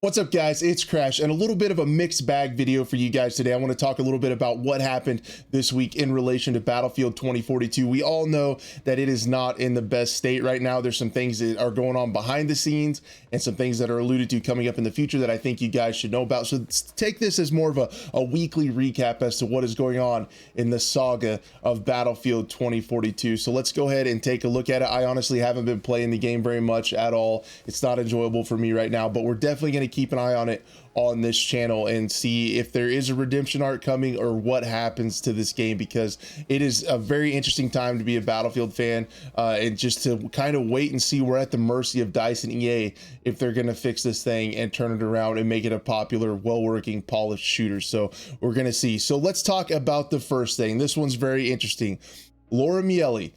What's up, guys? It's Crash, and a little bit of a mixed bag video for you guys today. I want to talk a little bit about what happened this week in relation to Battlefield 2042. We all know that it is not in the best state right now. There's some things that are going on behind the scenes and some things that are alluded to coming up in the future that I think you guys should know about. So take this as more of a weekly recap as to what is going on in the saga of Battlefield 2042. So let's go ahead and take a look at it. I honestly haven't been playing the game very much at all. It's not enjoyable for me right now, but we're definitely going to keep an eye on it on this channel and see if there is a redemption arc coming or what happens to this game, because it is a very interesting time to be a Battlefield fan, and just to kind of wait and see. We're at the mercy of DICE and EA if they're going to fix this thing and turn it around and make it a popular, well-working, polished shooter. So we're going to see. So let's talk about the first thing. This one's very interesting. Laura Miele.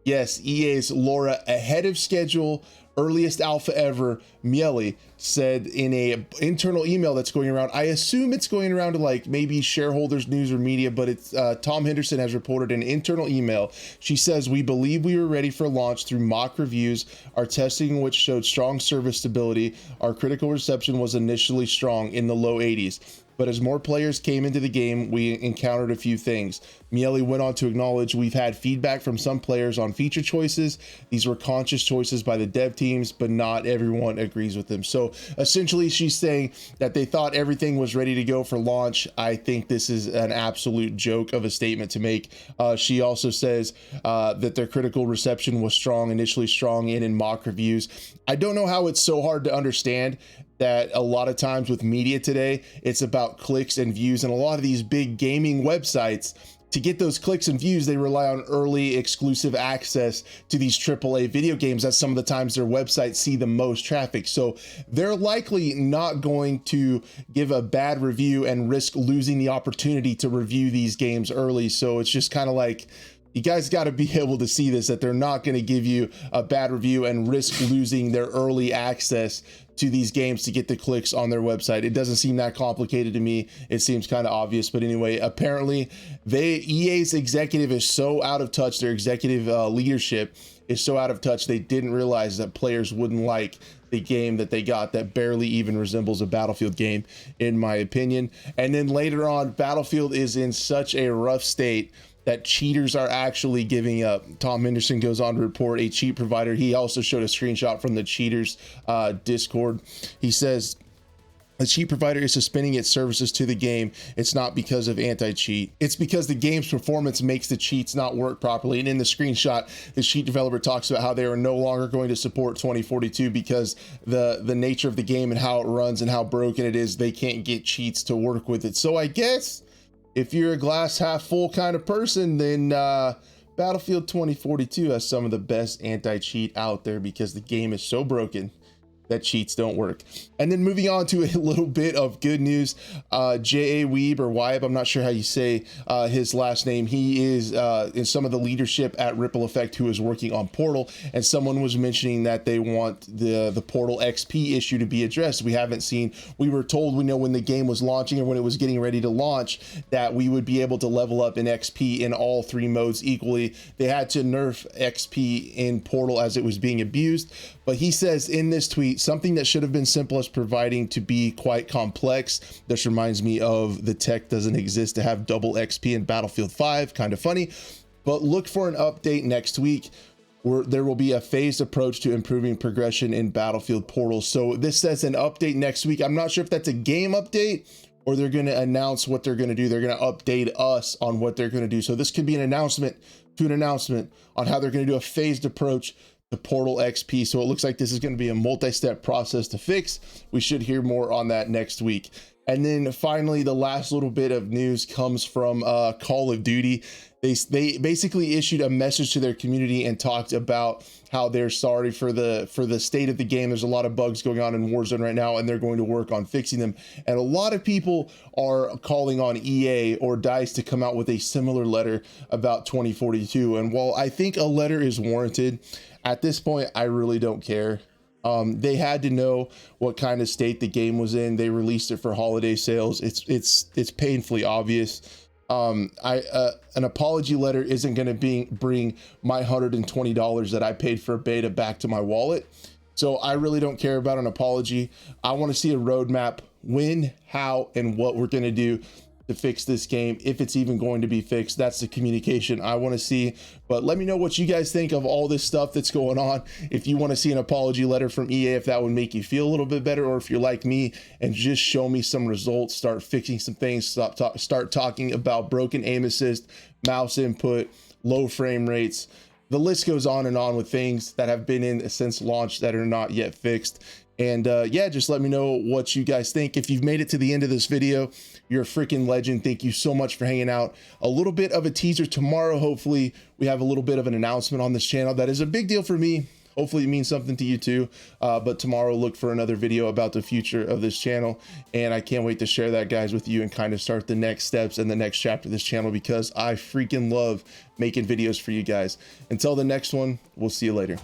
Yes, EA's Laura, ahead of schedule, earliest alpha ever. Miele said in a internal email that's going around, I assume it's going around to like maybe shareholders, news, or media, but it's Tom Henderson has reported an internal email. She says, we believe we were ready for launch through mock reviews, our testing which showed strong service stability. Our critical reception was initially strong in the low 80s. But as more players came into the game, we encountered a few things. Miele went on to acknowledge we've had feedback from some players on feature choices. These were conscious choices by the dev teams, but not everyone agrees with them. So essentially she's saying that they thought everything was ready to go for launch. I think this is an absolute joke of a statement to make. She also says that their critical reception was strong, initially strong in mock reviews. I don't know how it's so hard to understand that a lot of times with media today, it's about clicks and views, and a lot of these big gaming websites, to get those clicks and views, they rely on early exclusive access to these AAA video games. That's some of the times their websites see the most traffic. So they're likely not going to give a bad review and risk losing the opportunity to review these games early. So it's just kind of like, you guys got to be able to see this, that they're not going to give you a bad review and risk losing their early access to these games to get the clicks on their website. It doesn't seem that complicated to me. It seems kind of obvious, but anyway, apparently EA's executive is so out of touch. Their executive leadership is so out of touch. They didn't realize that players wouldn't like the game that they got that barely even resembles a Battlefield game, in my opinion. And then later on, Battlefield is in such a rough state that cheaters are actually giving up. Tom Henderson goes on to report a cheat provider. He also showed a screenshot from the cheaters Discord. He says, the cheat provider is suspending its services to the game. It's not because of anti-cheat. It's because the game's performance makes the cheats not work properly. And in the screenshot, the cheat developer talks about how they are no longer going to support 2042 because the nature of the game and how it runs and how broken it is, they can't get cheats to work with it. So I guess if you're a glass half full kind of person, then Battlefield 2042 has some of the best anti-cheat out there because the game is so broken that cheats don't work. And then moving on to a little bit of good news, J.A. Weeb or Weib, I'm not sure how you say his last name. He is in some of the leadership at Ripple Effect who is working on Portal, and someone was mentioning that they want the Portal XP issue to be addressed. We were told, we know when the game was launching or when it was getting ready to launch, that we would be able to level up in XP in all three modes equally. They had to nerf XP in Portal as it was being abused. But he says in this tweet, something that should have been simple is proving to be quite complex. This reminds me of the tech doesn't exist to have double XP in Battlefield 5, kind of funny. But look for an update next week where there will be a phased approach to improving progression in Battlefield Portal. So this says an update next week. I'm not sure if that's a game update or they're going to announce what they're going to do. They're going to update us on what they're going to do. So this could be an announcement to an announcement on how they're going to do a phased approach the Portal XP. So it looks like this is going to be a multi-step process to fix. We should hear more on that next week. And then finally, the last little bit of news comes from Call of Duty. They basically issued a message to their community and talked about how they're sorry for the state of the game. There's a lot of bugs going on in Warzone right now, and they're going to work on fixing them. And a lot of people are calling on EA or DICE to come out with a similar letter about 2042. And while I think a letter is warranted, at this point, I really don't care. They had to know what kind of state the game was in. They released it for holiday sales. It's painfully obvious. An apology letter isn't going to bring my $120 that I paid for a beta back to my wallet. So I really don't care about an apology. I want to see a roadmap, when, how, and what we're going to do to fix this game, if it's even going to be fixed. That's the communication I want to see. But let me know what you guys think of all this stuff that's going on. If you want to see an apology letter from EA, if that would make you feel a little bit better, or if you're like me and just show me some results, start fixing some things, start talking about broken aim assist, mouse input, low frame rates. The list goes on and on with things that have been in since launch that are not yet fixed. And yeah, just let me know what you guys think. If you've made it to the end of this video, you're a freaking legend. Thank you so much for hanging out. A little bit of a teaser tomorrow. Hopefully we have a little bit of an announcement on this channel. That is a big deal for me. Hopefully it means something to you too. But tomorrow, look for another video about the future of this channel. And I can't wait to share that, guys, with you and kind of start the next steps and the next chapter of this channel, because I freaking love making videos for you guys. Until the next one, we'll see you later.